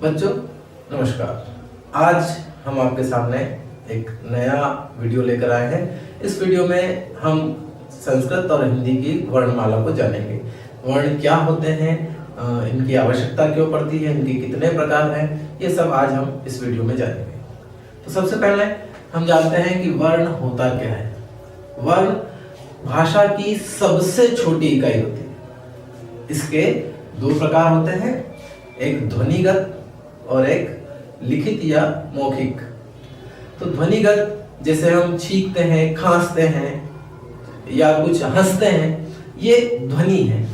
बच्चों नमस्कार। आज हम आपके सामने एक नया वीडियो लेकर आए हैं। इस वीडियो में हम संस्कृत और हिंदी की वर्णमाला को जानेंगे। वर्ण क्या होते हैं, इनकी आवश्यकता क्यों पड़ती है, इनके कितने प्रकार हैं, ये सब आज हम इस वीडियो में जानेंगे। तो सबसे पहले हम जानते हैं कि वर्ण होता क्या है। वर्ण भाषा की सबसे छोटी इकाई होती है। इसके दो प्रकार होते हैं, एक ध्वनिगत और एक लिखित या मौखिक। तो ध्वनिगत जैसे हम छींकते हैं, खांसते हैं या कुछ हंसते हैं, ये ध्वनि है।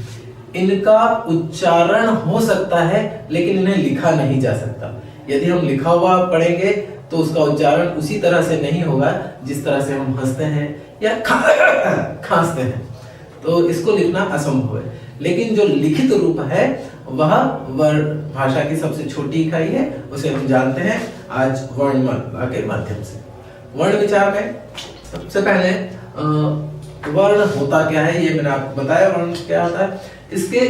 इनका उच्चारण हो सकता है लेकिन इन्हें लिखा नहीं जा सकता। यदि हम लिखा हुआ पढ़ेंगे तो उसका उच्चारण उसी तरह से नहीं होगा जिस तरह से हम हंसते हैं या खांसते हैं, तो इसको लिखना असंभव है। लेकिन जो लिखित रूप है वह वर्ण भाषा की सबसे छोटी इकाई है, उसे हम जानते हैं आज वर्णमाला के माध्यम से। वर्ण विचार में सबसे पहले वर्ण होता क्या है ये मैंने आपको बताया। वर्ण क्या होता है, इसके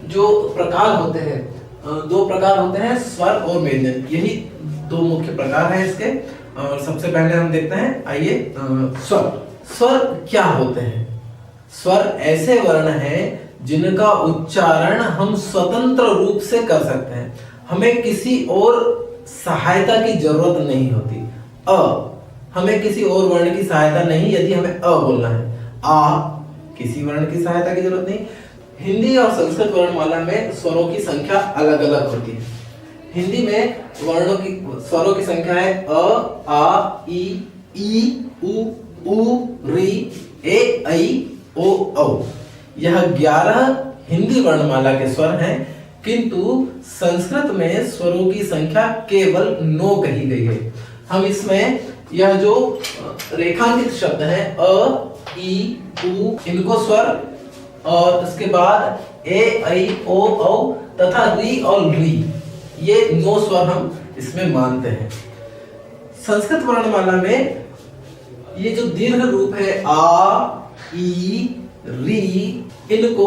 जो प्रकार होते हैं, दो प्रकार होते हैं, स्वर और व्यंजन। यही दो मुख्य प्रकार हैं इसके। और सबसे पहले हम देखते हैं, आइए स्वर। स्वर क्या होते हैं? स्वर ऐसे वर्ण हैं जिनका उच्चारण हम स्वतंत्र रूप से कर सकते हैं, हमें किसी और सहायता की जरूरत नहीं होती। हमें किसी और वर्ण की सहायता नहीं, यदि हमें बोलना है। किसी वर्ण की सहायता की जरूरत नहीं। हिंदी और संस्कृत वर्णमाला में स्वरों की संख्या अलग अलग होती है। हिंदी में वर्णों की स्वरों की संख्या है अ, आ, ई, उ, ऋ, ए, ऐ, ओ, औ। यह 11 हिंदी वर्णमाला के स्वर हैं, किंतु संस्कृत में स्वरों की संख्या केवल 9 कही गई है। हम इसमें यह जो रेखांकित शब्द हैं अ, ई, उ, इनको स्वर, और उसके बाद ए, ऐ, ओ, औ तथा री और री, ये 9 स्वर हम इसमें मानते हैं। संस्कृत वर्णमाला में ये जो दीर्घ रूप है आ, ई, री, इनको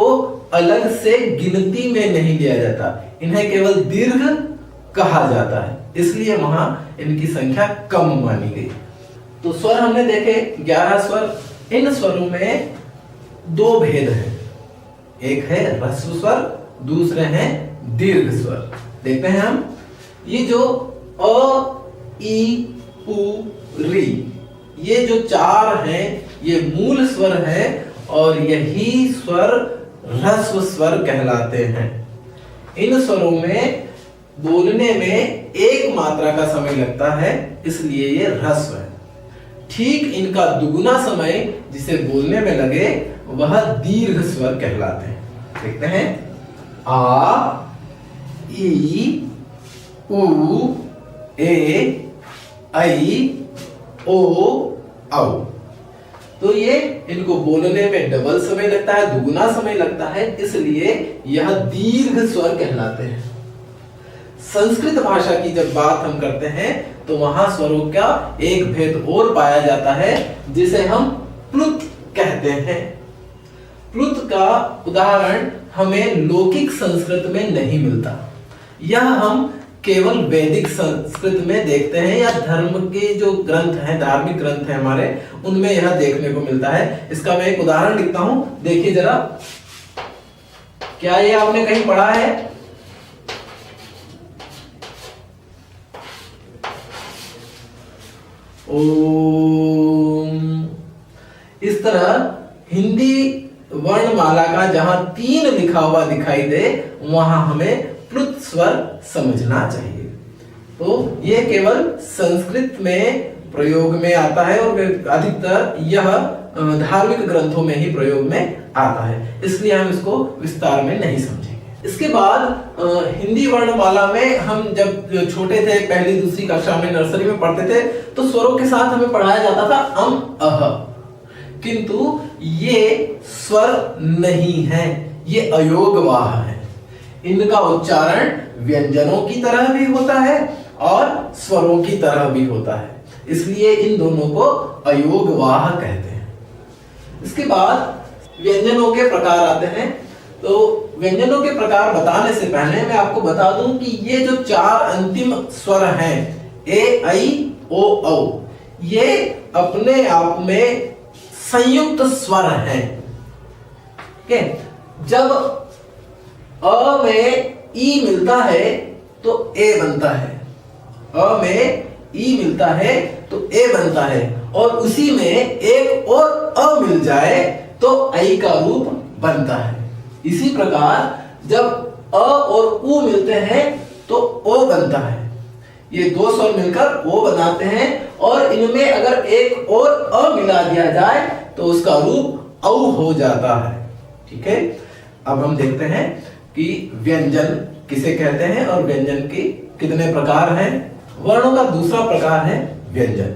अलग से गिनती में नहीं लिया जाता, इन्हें केवल दीर्घ कहा जाता है, इसलिए वहां इनकी संख्या कम मानी गई। तो स्वर हमने देखे 11 स्वर। इन स्वरों में 2 भेद हैं, एक है ह्रस्व स्वर, दूसरे हैं दीर्घ स्वर। देखते हैं हम, ये जो अ, ई, उ, री, ये जो 4 हैं ये मूल स्वर है और यही स्वर ह्रस्व स्वर कहलाते हैं। इन स्वरों में बोलने में 1 मात्रा का समय लगता है, इसलिए ये ह्रस्व है। ठीक इनका दुगुना समय जिसे बोलने में लगे वह दीर्घ स्वर कहलाते हैं। देखते हैं, आ, ई, उ, ए, ऐ, ओ, औ। तो ये इनको बोलने में डबल समय लगता है, दुगुना समय लगता है, इसलिए यह दीर्घ स्वर कहलाते हैं। संस्कृत भाषा की जब बात हम करते हैं तो वहां स्वरों का एक भेद और पाया जाता है जिसे हम प्लुत कहते हैं। प्लुत का उदाहरण हमें लौकिक संस्कृत में नहीं मिलता, यह हम केवल वैदिक संस्कृत में देखते हैं या धर्म के जो ग्रंथ हैं, धार्मिक ग्रंथ हैं हमारे, उनमें यह देखने को मिलता है। इसका मैं एक उदाहरण लिखता हूं, देखिए जरा, क्या ये आपने कहीं पढ़ा है? ओम। इस तरह हिंदी वर्णमाला का जहां 3 लिखा हुआ दिखाई दे वहां हमें प्लुत स्वर समझना चाहिए। तो यह केवल संस्कृत में प्रयोग में आता है और अधिकतर यह धार्मिक ग्रंथों में ही प्रयोग में आता है, इसलिए हम इसको विस्तार में नहीं समझेंगे। इसके बाद हिंदी वर्णमाला में हम जब छोटे थे, पहली दूसरी कक्षा में, नर्सरी में पढ़ते थे, तो स्वरों के साथ हमें पढ़ाया जाता था अम, अह, किंतु ये स्वर नहीं है, ये अयोगवाह है। इनका उच्चारण व्यंजनों की तरह भी होता है और स्वरों की तरह भी होता है, इसलिए इन दोनों को अयोगवाह कहते हैं। इसके बाद व्यंजनों के प्रकार आते हैं। तो व्यंजनों के प्रकार बताने से पहले मैं आपको बता दूं कि ये जो 4 अंतिम स्वर हैं ए, ऐ, ओ, औ, ये अपने आप में संयुक्त स्वर हैं। ओके, जब अ में ई मिलता है तो ए बनता है, अ में ई मिलता है तो ए बनता है, और उसी में एक और अ मिल जाए तो ऐ का रूप बनता है। इसी प्रकार जब अ और उ मिलते हैं तो ओ बनता है। ये दो स्वर मिलकर ओ बनाते हैं, और इनमें अगर एक और अ मिला दिया जाए तो उसका रूप औ हो जाता है। ठीक है, अब हम देखते हैं कि व्यंजन किसे कहते हैं और व्यंजन के कितने प्रकार हैं। वर्णों का दूसरा प्रकार है व्यंजन।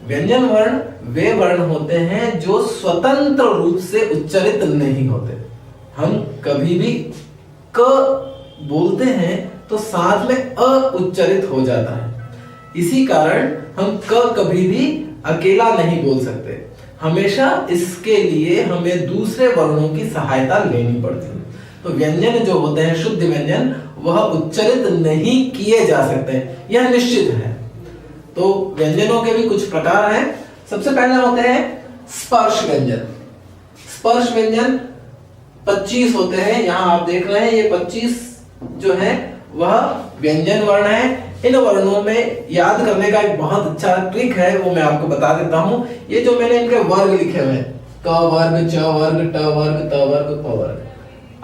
व्यंजन वर्ण वे वर्ण होते हैं जो स्वतंत्र रूप से उच्चारित नहीं होते। हम कभी भी क बोलते हैं तो साथ में अ उच्चारित हो जाता है। इसी कारण हम क कभी भी अकेला नहीं बोल सकते, हमेशा इसके लिए हमें दूसरे वर्णों की सहायता लेनी पड़ती है। तो व्यंजन जो होते हैं, शुद्ध व्यंजन, वह उच्चारित नहीं किए जा सकते, यह निश्चित है। तो व्यंजनों के भी कुछ प्रकार हैं। सबसे पहले होते हैं स्पर्श व्यंजन। स्पर्श व्यंजन 25 होते हैं, यहां आप देख रहे हैं ये 25 जो है वह व्यंजन वर्ण है। इन वर्णों में याद करने का एक बहुत अच्छा ट्रिक है, वो मैं आपको बता देता हूं। ये जो मैंने इनके वर्ग लिखे हुए हैं, क वर्ग, च वर्ग, ट वर्ग, त वर्ग, प वर्ग,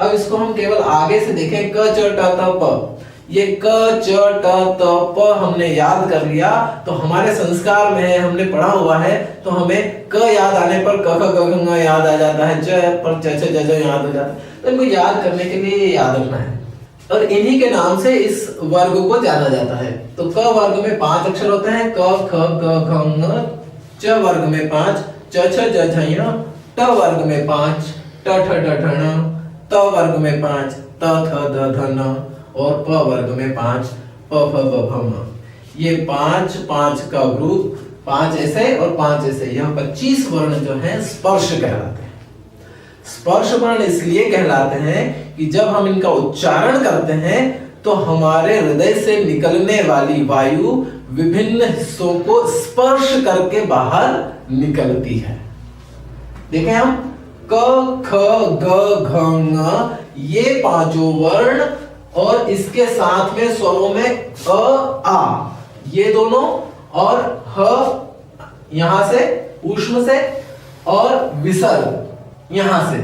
अब इसको हम केवल आगे से देखें, क च ट त प। ये क च ट त प हमने याद कर लिया तो हमारे संस्कार में है, हमने पढ़ा हुआ है, तो हमें क याद आने पर क ख ग घ याद आ जाता है, च पर च छ ज ज याद हो जाता है। तो इनको याद करने के लिए याद रखना है, और इन्हीं के नाम से इस वर्ग को जाना जाता है। तो क वर्ग में 5 अक्षर होते हैं, क ख ग घ ङ। च वर्ग में 5, च छ ज झ ञ। ट वर्ग में 5, ट ठ ड ढ ण। त वर्ग में 5, त थ द ध न। और प वर्ग में 5, प फ ब भ म। ये 5 का ग्रुप, 5 ऐसे और 5 ऐसे, यह 25 वर्ण जो है स्पर्श कहलाते हैं। स्पर्श वर्ण इसलिए कहलाते हैं कि जब हम इनका उच्चारण करते हैं तो हमारे हृदय से निकलने वाली वायु विभिन्न हिस्सों को स्पर्श करके बाहर निकलती है। देखें हम, क ख ग घ ङ, ये 5 वर्ण, और इसके साथ में स्वरों में अ आ, ये दोनों, और ह यहां से ऊष्म से, और विसर्ग यहां से,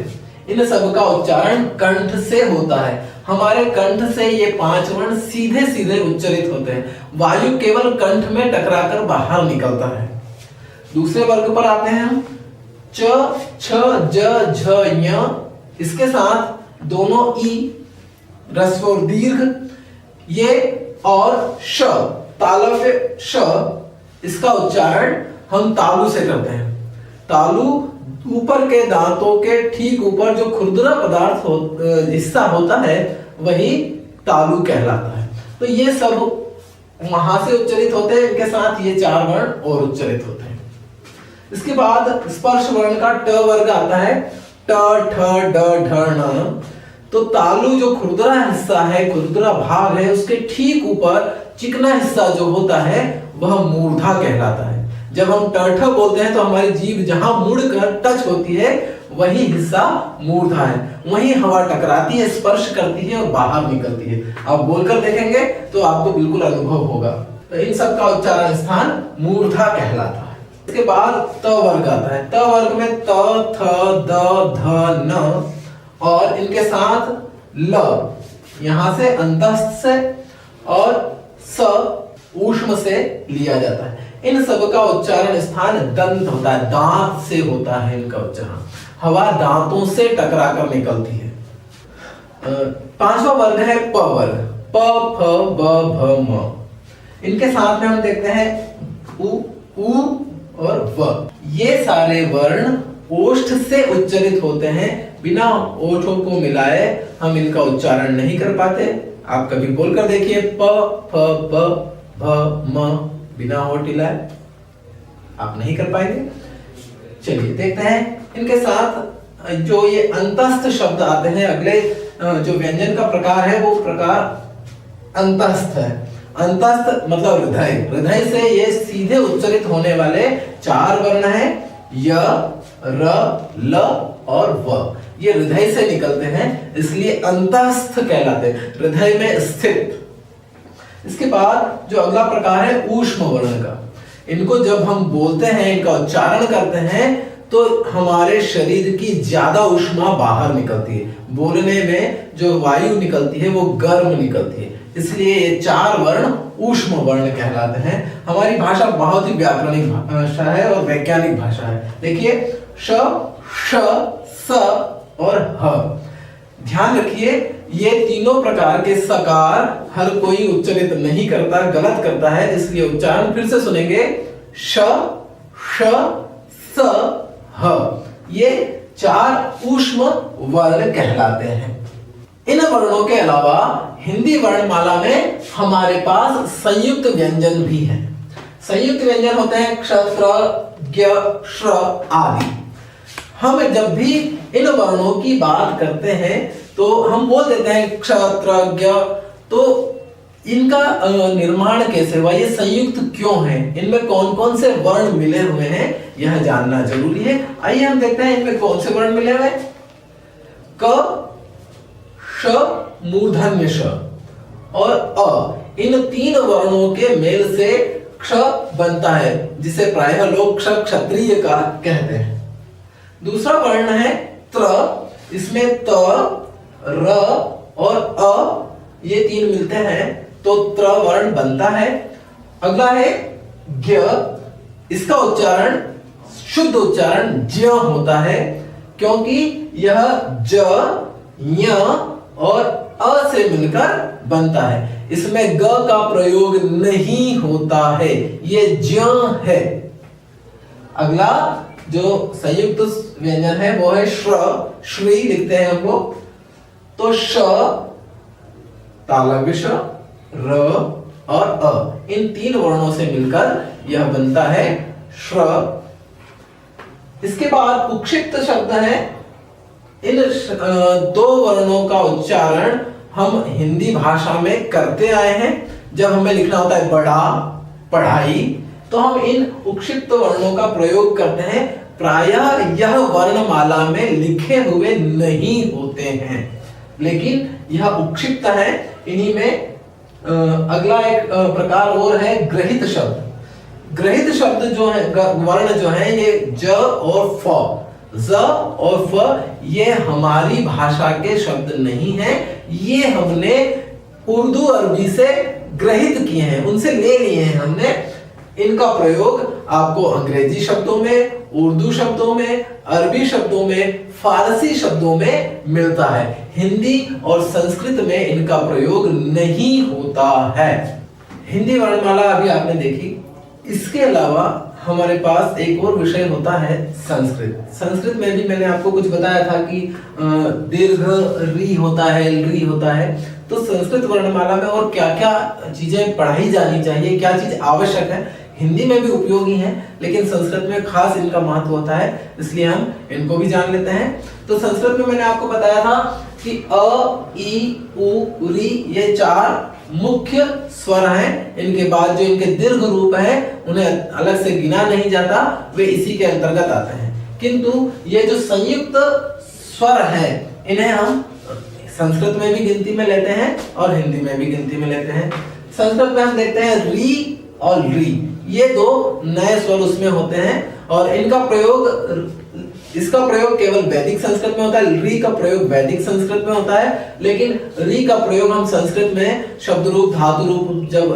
इन सब का उच्चारण कंठ से होता है। हमारे कंठ से ये 5 वर्ण सीधे सीधे उच्चारित होते हैं, वायु केवल कंठ में टकराकर बाहर निकलता है। दूसरे वर्ग पर आते हैं हम, च छ ज झ ञ, इसके साथ दोनों ई, ह्रस्व और दीर्घ, ये, और श, तालव्य श, इसका उच्चारण हम तालु से करते हैं। तालु ऊपर के दांतों के ठीक ऊपर जो खुरदुरा पदार्थ हिस्सा होता है वही तालु कहलाता है। तो ये सब वहां से उच्चारित होते हैं, इनके साथ ये 4 वर्ण और उच्चारित होते हैं। इसके बाद स्पर्श वर्ण का ट वर्ग आता है, ट ठ ड ढ ण। तो तालु जो खुरदुरा हिस्सा है, खुरदुरा भाग है, उसके ठीक ऊपर चिकना हिस्सा जो होता है वह मूर्धा कहलाता है। जब हम ट बोलते हैं तो हमारी जीभ जहां मुड़कर टच होती है वही हिस्सा मूर्धा है, वहीं हवा टकराती है, स्पर्श करती है और बाहर निकलती है। आप बोलकर देखेंगे तो आपको बिल्कुल अनुभव होगा। तो इन सब का उच्चारण स्थान मूर्धा कहलाता है। इसके बाद त वर्ग आता है। त वर्ग में त थ द ध न, और इनके साथ ल, यहां से अंतस्थ से, और स ऊष्म से लिया जाता है। इन सब का उच्चारण स्थान दंत होता है, दांत से होता है इनका उच्चारण, हवा दांतों से टकरा कर निकलती है। 5वां वर्ग है प वर्ग, प फ ब भ म। इनके साथ में हम देखते हैं उ और व। ये सारे वर्ण ओष्ठ से उच्चारित होते हैं, बिना ओठों को मिलाए हम इनका उच्चारण नहीं कर पाते। आप कभी बोलकर देखिए, प फ ब भ म, बिना होठ हिलाए आप नहीं कर पाएंगे। चलिए देखते हैं इनके साथ जो ये अंतस्थ शब्द आते हैं, अगले जो व्यंजन का प्रकार है वो प्रकार अंतस्थ है। अंतस्थ मतलब हृदय, हृदय से ये सीधे उच्चारित होने वाले 4 वर्ण हैं, य, र, ल और व। ये हृदय से निकलते हैं, इसलिए अंतस्थ कहलाते हैं, हृदय में स्थित। इसके बाद जो अगला प्रकार है ऊष्म वर्ण का, इनको जब हम बोलते हैं, इनका उच्चारण करते हैं तो हमारे शरीर की ज्यादा ऊष्मा बाहर निकलती है, बोलने में जो वायु निकलती है वो गर्म निकलती है, इसलिए ये 4 वर्ण ऊष्म वर्ण कहलाते हैं। हमारी भाषा बहुत ही व्याकरणिक भाषा है और वैज्ञानिक भाषा है। देखिए श, श, स और ह। ध्यान रखिए ये तीनों प्रकार के सकार हर कोई उच्चारित नहीं करता, गलत करता है, इसलिए उच्चारण फिर से सुनेंगे, श, श, स, ह। ये 4 ऊष्म वर्ण कहलाते हैं। इन वर्णों के अलावा हिंदी वर्णमाला में हमारे पास संयुक्त व्यंजन भी है। संयुक्त व्यंजन होते हैं क्ष, त्र, ज्ञ, श्र आदि। हम जब भी इन वर्णों की बात करते हैं तो हम बोल देते हैं क्ष, त्र, ज्ञ, तो इनका निर्माण कैसे हुआ, ये संयुक्त क्यों है, इनमें कौन कौन से वर्ण मिले हुए हैं, यह जानना जरूरी है। आइए हम देखते हैं इनमें कौन से वर्ण मिले हुए हैं। क, श, मूर्धन्य श और अ, इन 3 वर्णों के मेल से क्ष बनता है, जिसे प्रायः लोग क्ष क्षत्रिय का कहते हैं। दूसरा वर्ण है त्र, इसमें त, र और अ ये 3 मिलते हैं तो त्र वर्ण बनता है। अगला है ज्ञ, इसका उच्चारण शुद्ध उच्चारण ज्ञ होता है, क्योंकि यह ज, ञ और अ से मिलकर बनता है, इसमें ग का प्रयोग नहीं होता है, ये ज्ञ है। अगला जो संयुक्त व्यंजन है वो है श्र, श्री लिखते हैं हम लोग, तो श, तालव्य श, र और अ, इन 3 वर्णों से मिलकर यह बनता है श्र। इसके बाद उक्षिप्त शब्द है। इन 2 वर्णों का उच्चारण हम हिंदी भाषा में करते आए हैं। जब हमें लिखना होता है बड़ा, पढ़ाई, तो हम इन उक्षिप्त वर्णों का प्रयोग करते हैं। प्रायः यह वर्णमाला में लिखे हुए नहीं होते हैं, लेकिन यह उक्षिप्त है। इन्हीं में अगला एक प्रकार और है ग्रहित शब्द। ग्रहित शब्द जो है, वर्ण जो है, ये ज और फ, ज और फ, ये हमारी भाषा के शब्द नहीं है, ये हमने उर्दू अरबी से ग्रहित किए हैं, उनसे ले लिए हैं हमने। इनका प्रयोग आपको अंग्रेजी शब्दों में, उर्दू शब्दों में, अरबी शब्दों में, फारसी शब्दों में मिलता है। हिंदी और संस्कृत में इनका प्रयोग नहीं होता है। हिंदी वर्णमाला अभी आपने देखी। इसके अलावा हमारे पास एक और विषय होता है संस्कृत। संस्कृत में भी मैंने आपको कुछ बताया था कि दीर्घ री होता है, री होता है। तो संस्कृत वर्णमाला में और क्या क्या चीजें पढ़ाई जानी चाहिए, क्या चीज आवश्यक है, हिंदी में भी उपयोगी है, लेकिन संस्कृत में खास इनका महत्व होता है, इसलिए हम इनको भी जान लेते हैं। तो संस्कृत में मैंने आपको बताया था कि अ, ई, उ, री, ये 4 मुख्य स्वर हैं। इनके बाद जो इनके दीर्घ रूप है उन्हें अलग से गिना नहीं जाता, वे इसी के अंतर्गत आते हैं। किंतु ये जो संयुक्त स्वर है, इन्हें हम संस्कृत में भी गिनती में लेते हैं और हिंदी में भी गिनती में लेते हैं। संस्कृत में हम देखते हैं री और री, ये 2 नए स्वर उसमें होते हैं और इनका प्रयोग, इसका प्रयोग केवल वैदिक संस्कृत में होता है, री का प्रयोग वैदिक संस्कृत में होता है। लेकिन री का प्रयोग हम संस्कृत में शब्द रूप, धातु रूप जब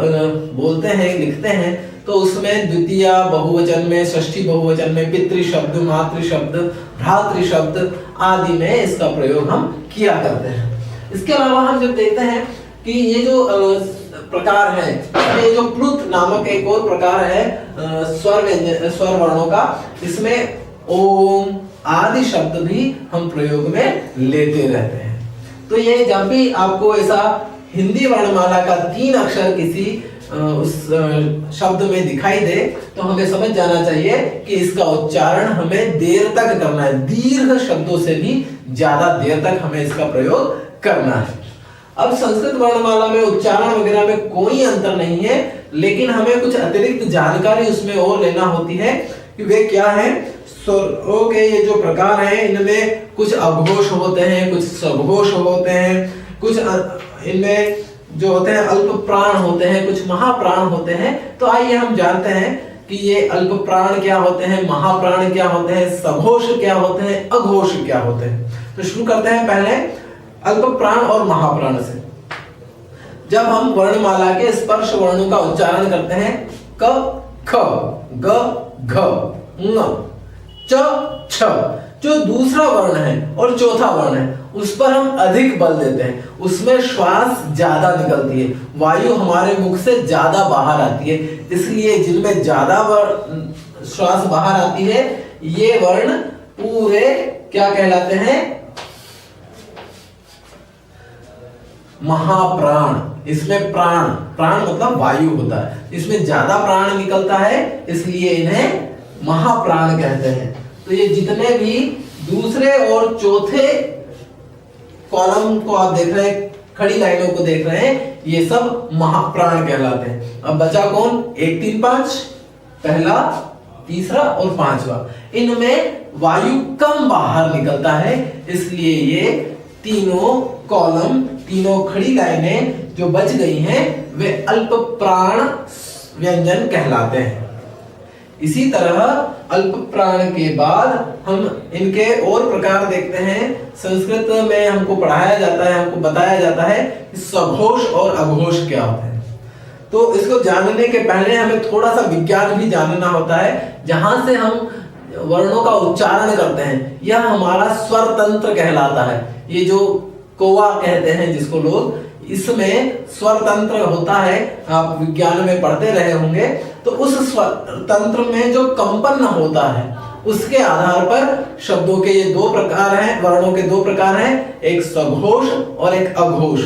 बोलते हैं, लिखते हैं, तो उसमें द्वितीय बहुवचन में, षष्ठी बहुवचन में, पितृ शब्द, मातृ शब्द, भ्रातृ शब्द आदि में इसका प्रयोग हम किया करते हैं। इसके अलावा हम जब देखते हैं कि ये जो प्रकार है, ये जो प्लुत नामक एक और प्रकार है स्वर वर्णों का, इसमें ओम आदि शब्द भी हम प्रयोग में लेते रहते हैं। तो ये जब भी आपको ऐसा हिंदी वर्णमाला का 3 अक्षर किसी उस शब्द में दिखाई दे तो हमें समझ जाना चाहिए कि इसका उच्चारण हमें देर तक करना है। दीर्घ शब्दों से भी ज्यादा देर तक हमें इसका प्रयोग करना है। अब संस्कृत वर्णमाला में उच्चारण वगैरह में कोई अंतर नहीं है, लेकिन हमें कुछ अतिरिक्त जानकारी उसमें और लेना होती है कि वे क्या है। स्वरों के ये जो प्रकार हैं इनमें कुछ अघोष होते हैं, कुछ सघोष होते हैं, कुछ इनमें जो होते हैं अल्प प्राण होते हैं, कुछ महाप्राण होते हैं। तो आइए हम जानते हैं कि ये अल्प प्राण क्या होते हैं, महाप्राण क्या होते हैं, सघोष क्या होते हैं, अघोष क्या होते हैं। तो शुरू करते हैं पहले अल्प प्राण और महाप्राण से। जब हम वर्णमाला के स्पर्श वर्णों का उच्चारण करते हैं क, ख, ग, घ, ङ, च, छ, जो दूसरा वर्ण है और चौथा वर्ण है उस पर हम अधिक बल देते हैं, उसमें श्वास ज्यादा निकलती है, वायु हमारे मुख से ज्यादा बाहर आती है। इसलिए जिनमें ज्यादा श्वास बाहर आती है ये वर्ण पूरे क्या कहलाते हैं, महाप्राण। इसमें प्राण, प्राण मतलब वायु होता है, इसमें ज्यादा प्राण निकलता है इसलिए इन्हें महाप्राण कहते हैं। तो ये जितने भी दूसरे और चौथे कॉलम को आप देख रहे हैं, खड़ी लाइनों को देख रहे हैं, ये सब महाप्राण कहलाते हैं। अब बचा कौन, 1, 3, 5, पहला, तीसरा और पांचवा। इनमें वायु कम बाहर निकलता है इसलिए ये तीनों कॉलम, तीनों खड़ी लाइनें जो बच गई हैं वे अल्प प्राण व्यंजन कहलाते हैं। इसी तरह अल्प प्राण के बाद हम इनके और प्रकार देखते हैं। संस्कृत में हमको पढ़ाया जाता है, हमको बताया जाता है कि सघोष और अघोष क्या होते हैं। तो इसको जानने के पहले हमें थोड़ा सा विज्ञान भी जानना होता है। जहां से हम वर्णों का उच्चारण करते हैं यह हमारा स्वर तंत्र कहलाता है। ये जो कोवा कहते हैं जिसको लोग, इसमें स्वर तंत्र होता है, आप विज्ञान में पढ़ते रहे होंगे। तो उस स्वर तंत्र में जो कंपन होता है उसके आधार पर शब्दों के ये दो प्रकार हैं, वर्णों के दो प्रकार हैं, एक सघोष और एक अघोष।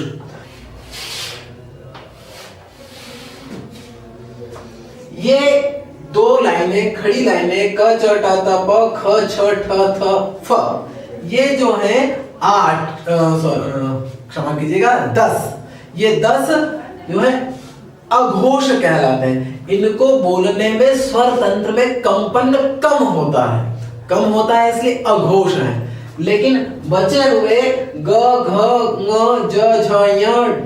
ये दो लाइनें, खड़ी लाइनें क, च, ट, त, प, ख, छ, ठ, थ, फ, ये जो है 8, क्षमा कीजिएगा 10, ये 10 जो है अघोष कहलाते हैं। इनको बोलने में स्वर तंत्र में कंपन कम होता है इसलिए अघोष है। लेकिन बचे हुए ग, घ, ङ, ज, झ, ञ,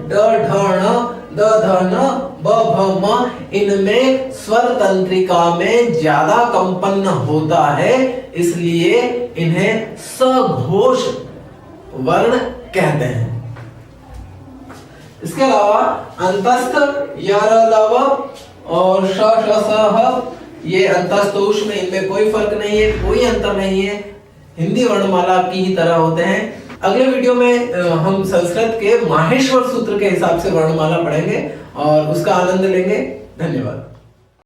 ड, ढ, ण, द, ध, न, ब, भ, म, इनमें स्वर तंत्रिका में ज्यादा कंपन होता है इसलिए इन्हें सघोष वर्ण कहते हैं। इसके अलावा अंतस्थ, यर, लव और श, श, स, ह, ये अंतस्थ, ऊष्म, इनमें कोई फर्क नहीं है, कोई अंतर नहीं है, हिंदी वर्णमाला की ही तरह होते हैं। अगले वीडियो में हम संस्कृत के माहेश्वर सूत्र के हिसाब से वर्णमाला पढ़ेंगे और उसका आनंद लेंगे। धन्यवाद।